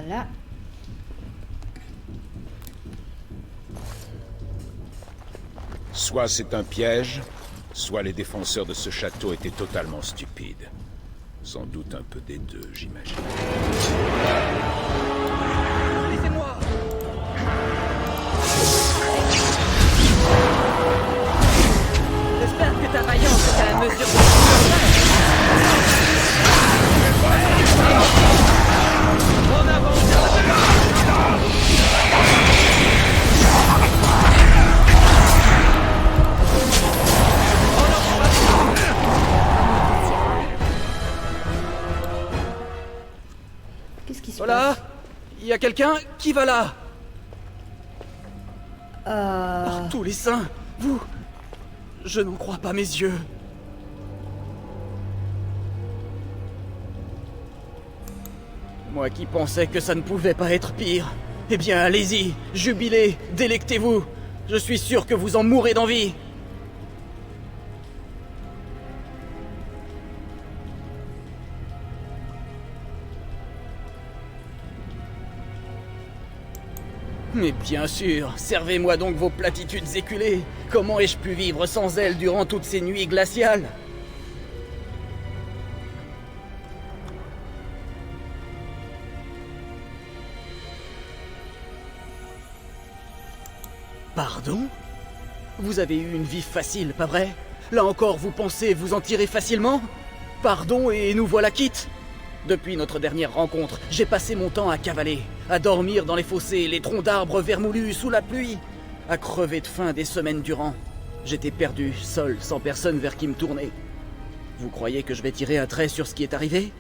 Voilà. Soit c'est un piège, soit les défenseurs de ce château étaient totalement stupides. Sans doute un peu des deux, j'imagine. Laissez-moi! J'espère que ta vaillance est à la mesure de... En avant vers la Qu'est-ce qui se Voilà! passe? Il y a quelqu'un qui va là! Euh... Par tous les saints! Vous! Je n'en crois pas mes yeux! Moi qui pensais que ça ne pouvait pas être pire! Eh bien, allez-y! Jubilez! Délectez-vous! Je suis sûr que vous en mourrez d'envie! Mais bien sûr, servez-moi donc vos platitudes éculées. Comment ai-je pu vivre sans elles durant toutes ces nuits glaciales? Pardon? Vous avez eu une vie facile, pas vrai? Là encore, vous pensez vous en tirer facilement? Pardon et nous voilà quittes? Depuis notre dernière rencontre, j'ai passé mon temps à cavaler, à dormir dans les fossés, les troncs d'arbres vermoulus sous la pluie, à crever de faim des semaines durant. J'étais perdu, seul, sans personne vers qui me tourner. Vous croyez que je vais tirer un trait sur ce qui est arrivé?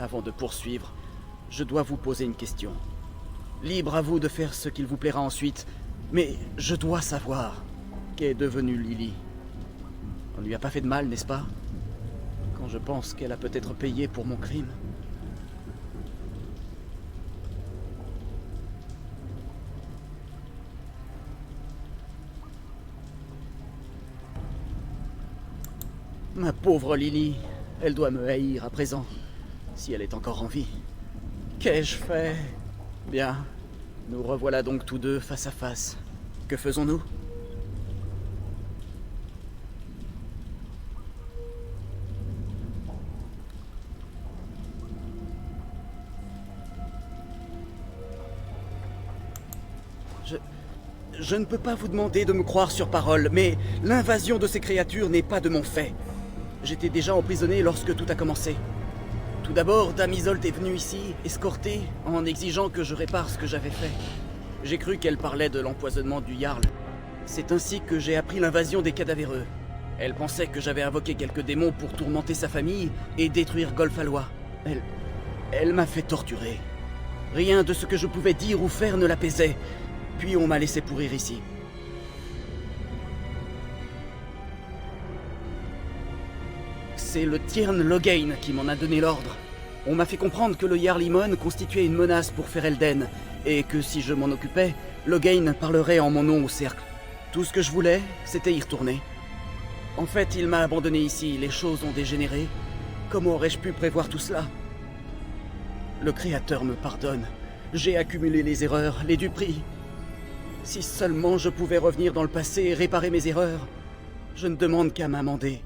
Avant de poursuivre, je dois vous poser une question. Libre à vous de faire ce qu'il vous plaira ensuite, mais je dois savoir qu'est devenue Lily. On lui a pas fait de mal, n'est-ce pas? Quand je pense qu'elle a peut-être payé pour mon crime. Ma pauvre Lily, elle doit me haïr à présent, si elle est encore en vie. Qu'ai-je fait? Bien, nous revoilà donc tous deux face à face. Que faisons-nous? Je ne peux pas vous demander de me croire sur parole, mais l'invasion de ces créatures n'est pas de mon fait. J'étais déjà emprisonné lorsque tout a commencé. Tout d'abord, Dame Isolde est venue ici, escortée, en exigeant que je répare ce que j'avais fait. J'ai cru qu'elle parlait de l'empoisonnement du Jarl. C'est ainsi que j'ai appris l'invasion des cadavéreux. Elle pensait que j'avais invoqué quelques démons pour tourmenter sa famille et détruire Golfalois. Elle m'a fait torturer. Rien de ce que je pouvais dire ou faire ne l'apaisait. Puis on m'a laissé pourrir ici. C'est le Tiern Loghain qui m'en a donné l'ordre. On m'a fait comprendre que le Jarl Imon constituait une menace pour Ferelden, et que si je m'en occupais, Loghain parlerait en mon nom au cercle. Tout ce que je voulais, c'était y retourner. En fait, il m'a abandonné ici, les choses ont dégénéré. Comment aurais-je pu prévoir tout cela? Le Créateur me pardonne. J'ai accumulé les erreurs, les duperies. Si seulement je pouvais revenir dans le passé et réparer mes erreurs, je ne demande qu'à m'amender.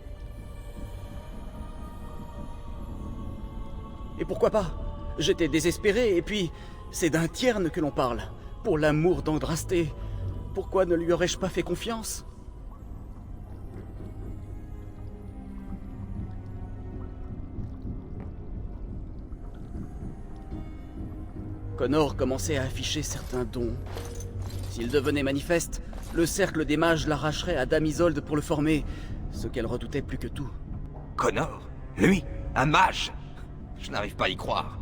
Et pourquoi pas? J'étais désespéré, et puis, c'est d'un Tiern que l'on parle. Pour l'amour d'Andrasté, pourquoi ne lui aurais-je pas fait confiance? Connor commençait à afficher certains dons. S'il devenait manifeste, le cercle des mages l'arracherait à Dame Isolde pour le former, ce qu'elle redoutait plus que tout. Connor? Lui? Un mage? Je n'arrive pas à y croire.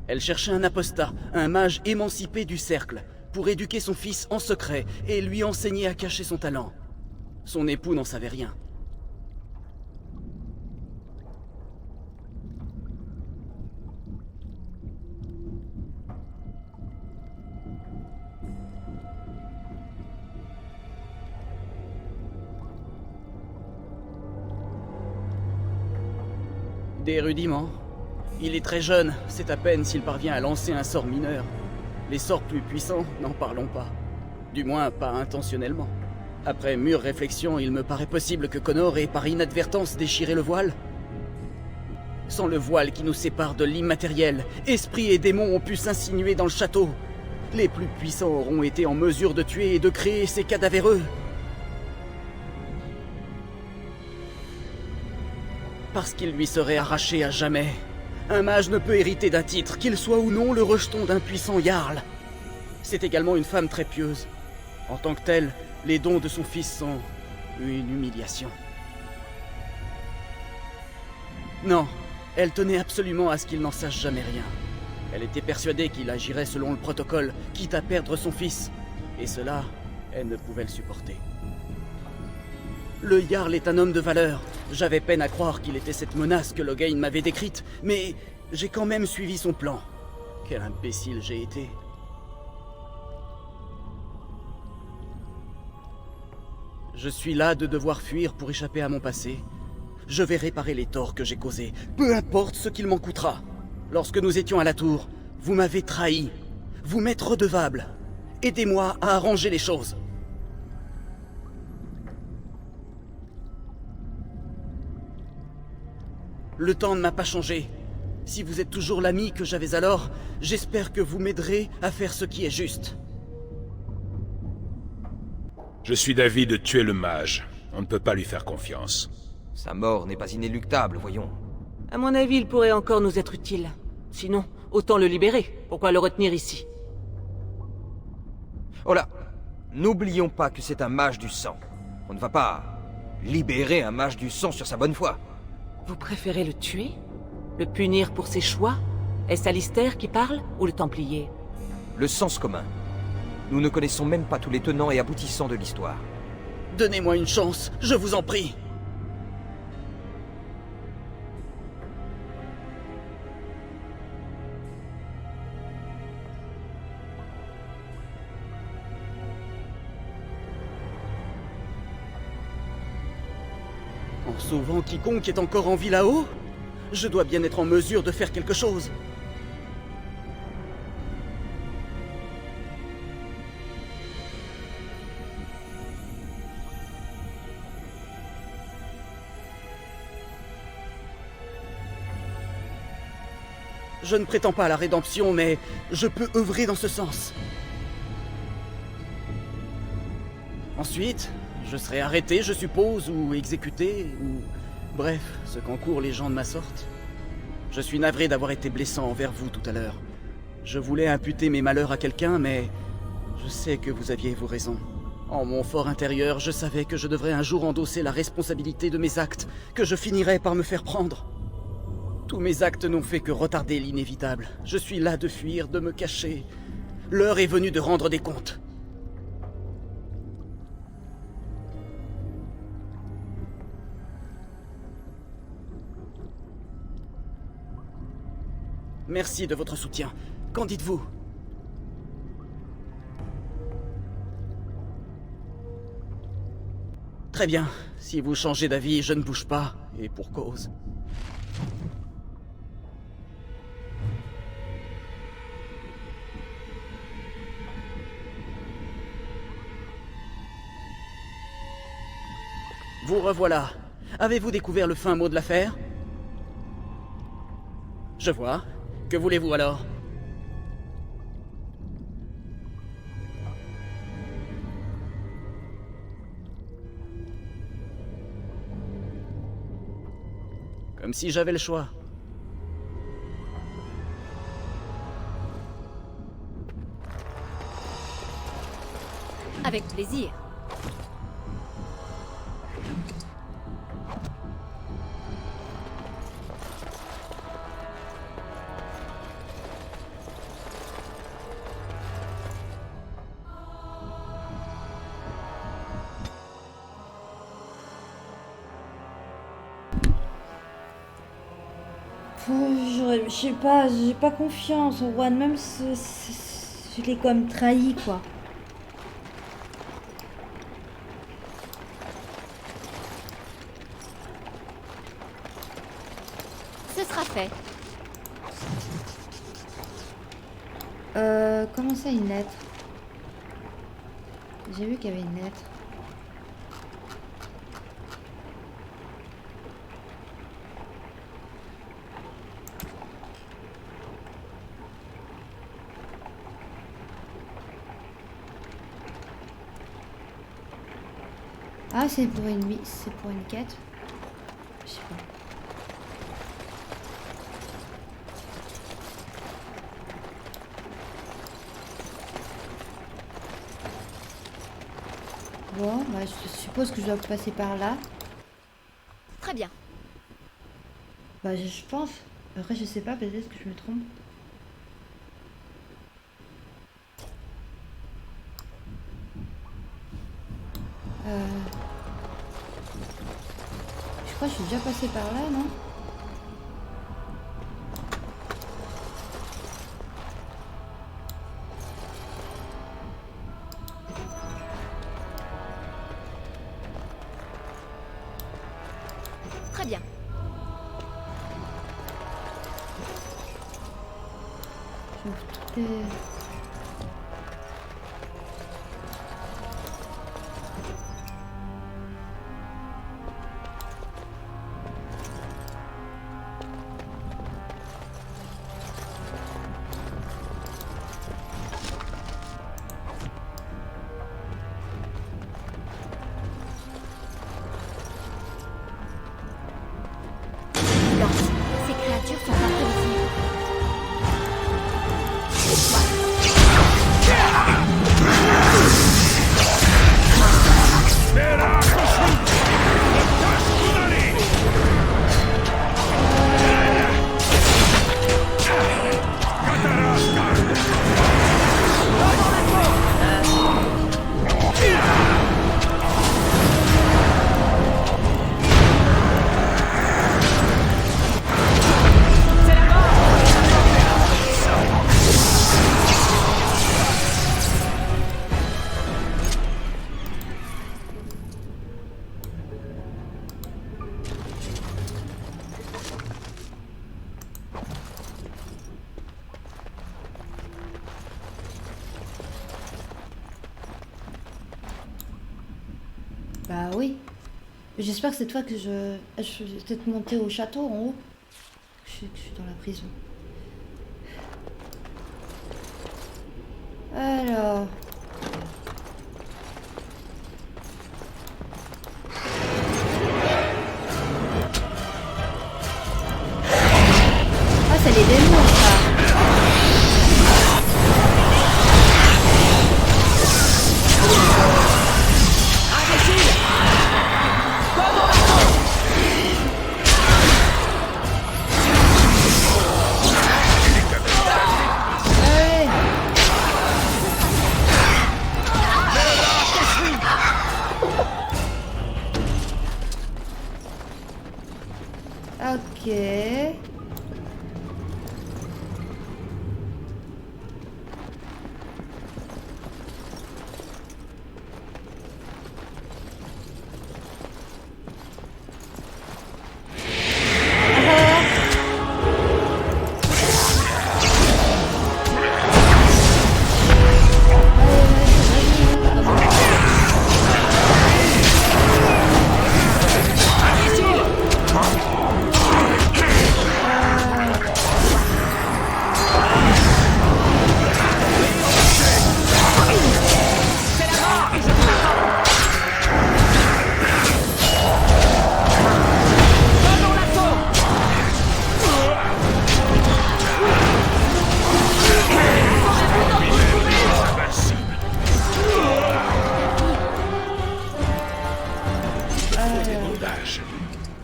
Elle cherchait un apostat, un mage émancipé du cercle, pour éduquer son fils en secret et lui enseigner à cacher son talent. Son époux n'en savait rien. Des rudiments. Il est très jeune, c'est à peine s'il parvient à lancer un sort mineur. Les sorts plus puissants, n'en parlons pas. Du moins, pas intentionnellement. Après mûre réflexion, il me paraît possible que Connor ait par inadvertance déchiré le voile. Sans le voile qui nous sépare de l'immatériel, esprits et démons ont pu s'insinuer dans le château. Les plus puissants auront été en mesure de tuer et de créer ces cadavéreux. Parce qu'il lui serait arraché à jamais. Un mage ne peut hériter d'un titre, qu'il soit ou non le rejeton d'un puissant jarl. C'est également une femme très pieuse. En tant que telle, les dons de son fils sont une humiliation. Non, elle tenait absolument à ce qu'il n'en sache jamais rien. Elle était persuadée qu'il agirait selon le protocole, quitte à perdre son fils. Et cela, elle ne pouvait le supporter. Le Jarl est un homme de valeur. J'avais peine à croire qu'il était cette menace que Loghain m'avait décrite, mais j'ai quand même suivi son plan. Quel imbécile j'ai été. Je suis là de devoir fuir pour échapper à mon passé. Je vais réparer les torts que j'ai causés, peu importe ce qu'il m'en coûtera. Lorsque nous étions à la tour, vous m'avez trahi. Vous m'êtes redevable. Aidez-moi à arranger les choses. Le temps ne m'a pas changé. Si vous êtes toujours l'ami que j'avais alors, j'espère que vous m'aiderez à faire ce qui est juste. Je suis d'avis de tuer le mage. On ne peut pas lui faire confiance. Sa mort n'est pas inéluctable, voyons. À mon avis, il pourrait encore nous être utile. Sinon, autant le libérer. Pourquoi le retenir ici? Oh là, n'oublions pas que c'est un mage du sang. On ne va pas libérer un mage du sang sur sa bonne foi. Vous préférez le tuer? Le punir pour ses choix? Est-ce Alistair qui parle, ou le Templier? Le sens commun. Nous ne connaissons même pas tous les tenants et aboutissants de l'histoire. Donnez-moi une chance, je vous en prie. En sauvant quiconque est encore en vie là-haut, je dois bien être en mesure de faire quelque chose. Je ne prétends pas à la rédemption, mais je peux œuvrer dans ce sens. Ensuite, je serai arrêté, je suppose, ou exécuté, ou... Bref, ce qu'encourent les gens de ma sorte. Je suis navré d'avoir été blessant envers vous tout à l'heure. Je voulais imputer mes malheurs à quelqu'un, mais... je sais que vous aviez vos raisons. En mon fort intérieur, je savais que je devrais un jour endosser la responsabilité de mes actes, que je finirais par me faire prendre. Tous mes actes n'ont fait que retarder l'inévitable. Je suis là de fuir, de me cacher. L'heure est venue de rendre des comptes. Merci de votre soutien. Qu'en dites-vous? Très bien. Si vous changez d'avis, je ne bouge pas, et pour cause. Vous revoilà. Avez-vous découvert le fin mot de l'affaire? Je vois. Que voulez-vous alors? Comme si j'avais le choix. Avec plaisir. Je sais pas, j'ai pas confiance en Juan, même si je l'ai quand même trahi, quoi. Ce sera fait. Comment ça, une lettre? J'ai vu qu'il y avait une lettre. Ah, c'est pour une quête. Je sais pas. Bon, bah, je suppose que je dois passer par là. Très bien. Bah, je pense. Après, je sais pas, peut-être que je me trompe. Je crois que je suis déjà passée par là, non? Très bien. J'ouvre toutes les... Lance. Ces créatures sont imprévisibles. Bah oui. J'espère que cette fois que je vais peut-être monter au château en haut. Je suis dans la prison. Alors. Ah, c'est les démons, ça. Allez. Ok.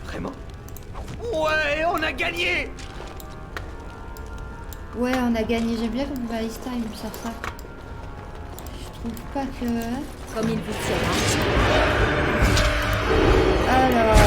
Vraiment? Ouais, on a gagné! Ouais, on a gagné. J'aime bien comme Ballista, il me sort ça. Je trouve pas que... Comme il vous tiendra. Alors...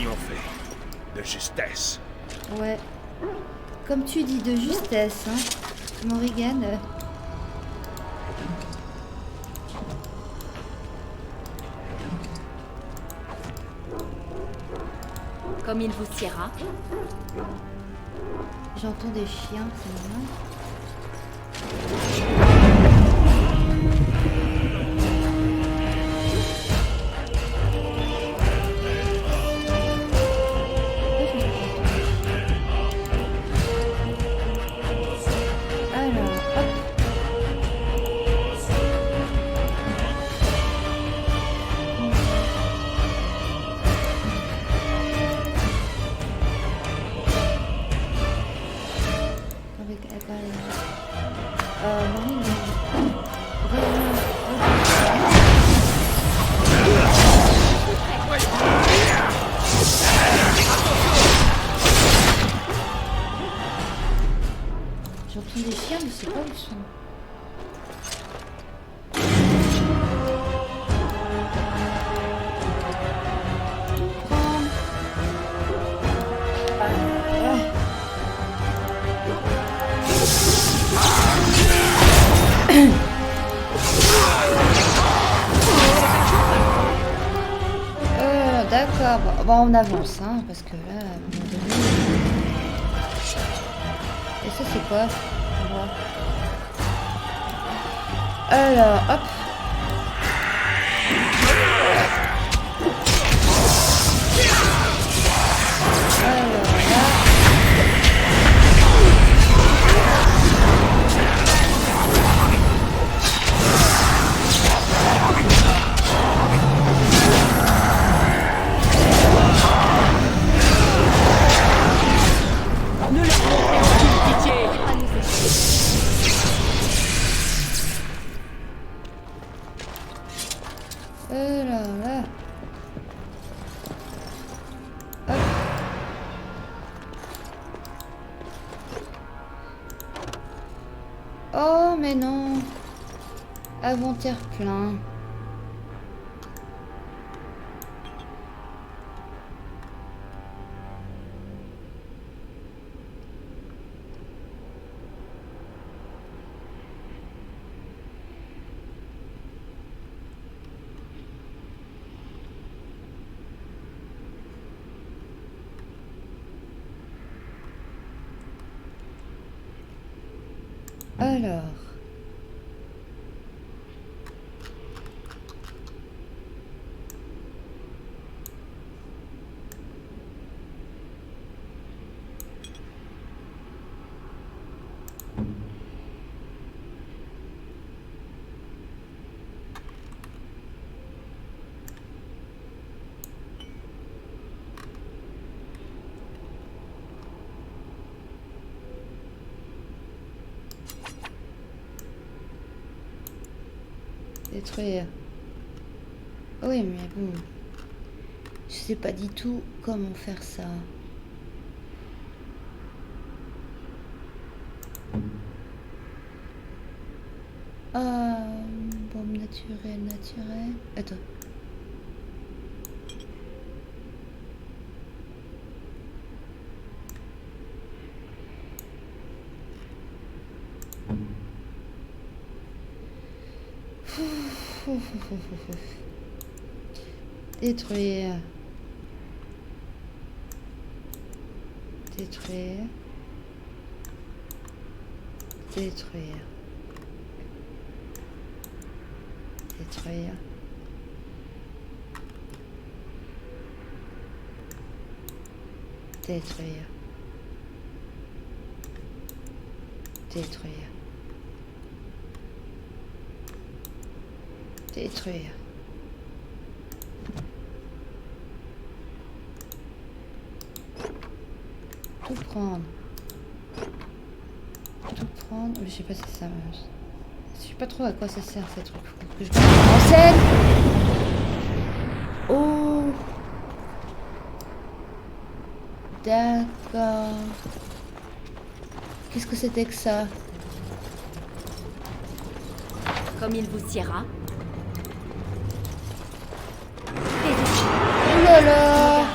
triompher. De justesse. Ouais. Comme tu dis, de justesse, hein. Morrigan. Comme il vous siera. J'entends des chiens, c'est normal. Alors, hop. Marie, j'entends des chiens, mais c'est pas où ils sont. Prendre. D'accord, bon, on avance, hein, parce que là, à un moment donné... Et ça, c'est quoi? On voit. Alors, hop. Alors, là... Ne leur montrez aucune pitié. À nous aider. Là. Hop. Oh, mais non. Inventaire plein. Alors. Détruire. Oui, mais bon. Je sais pas du tout comment faire ça. Bombe naturelle. Attends. Détruire. Détruire. Détruire. Détruire. Détruire. Détruire. Détruire. Tout prendre. Tout prendre. Mais je sais pas si ça marche. Je sais pas trop à quoi ça sert ces trucs. Faut que je me renseigne. Oh. D'accord. Qu'est-ce que c'était que ça? Comme il vous siera. Oh là là.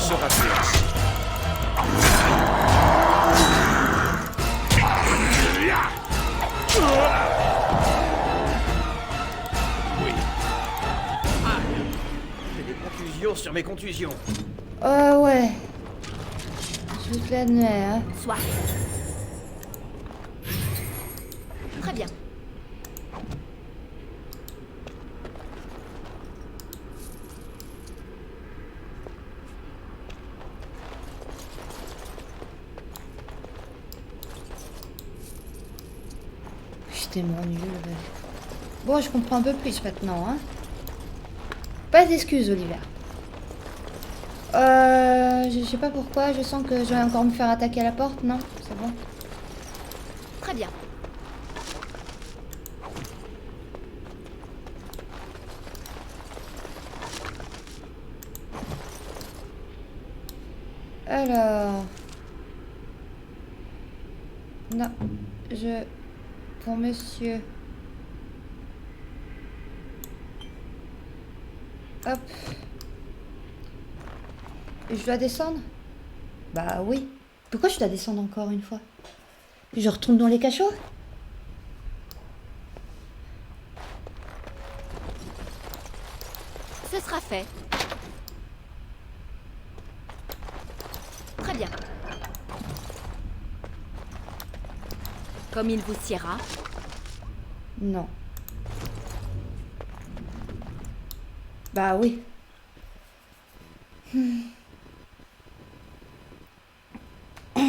sera fait ainsi. Oui. J'ai des contusions sur mes contusions. Ouais. Je te l'admets, hein. Soit. Très bien. Je suis tellement nulle. Ouais. Bon, je comprends un peu plus maintenant, hein. Pas d'excuses, Oliver. Je sais pas pourquoi, je sens que je vais encore me faire attaquer à la porte, non? C'est bon. Très bien. Alors... Non, pour monsieur... Hop. Je dois descendre? Bah oui. Pourquoi je dois descendre encore une fois? Je retourne dans les cachots? Ce sera fait. Très bien. Comme il vous siera. Non. Bah oui.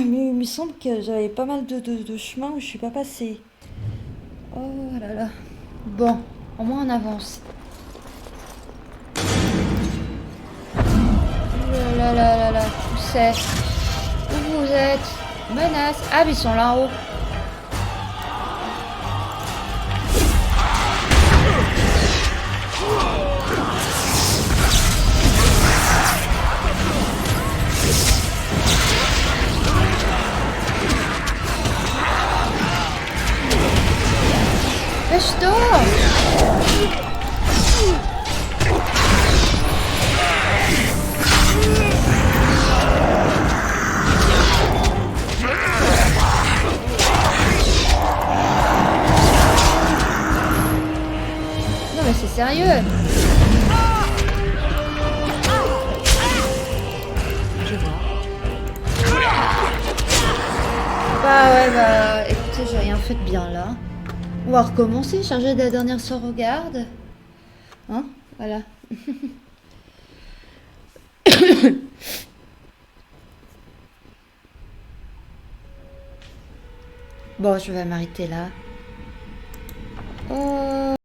Mais il me semble que j'avais pas mal de chemin où je suis pas passée. Oh là là. Bon, au moins on avance. Oh là là là là, où c'est? Où vous êtes? Menace. Ah, mais ils sont là en haut. Lâche-toi! Non mais c'est sérieux! Je vois. Bah ouais, bah écoutez, j'ai rien fait de bien là. On va recommencer, charger de la dernière sauvegarde. Hein? Voilà. Bon, je vais m'arrêter là.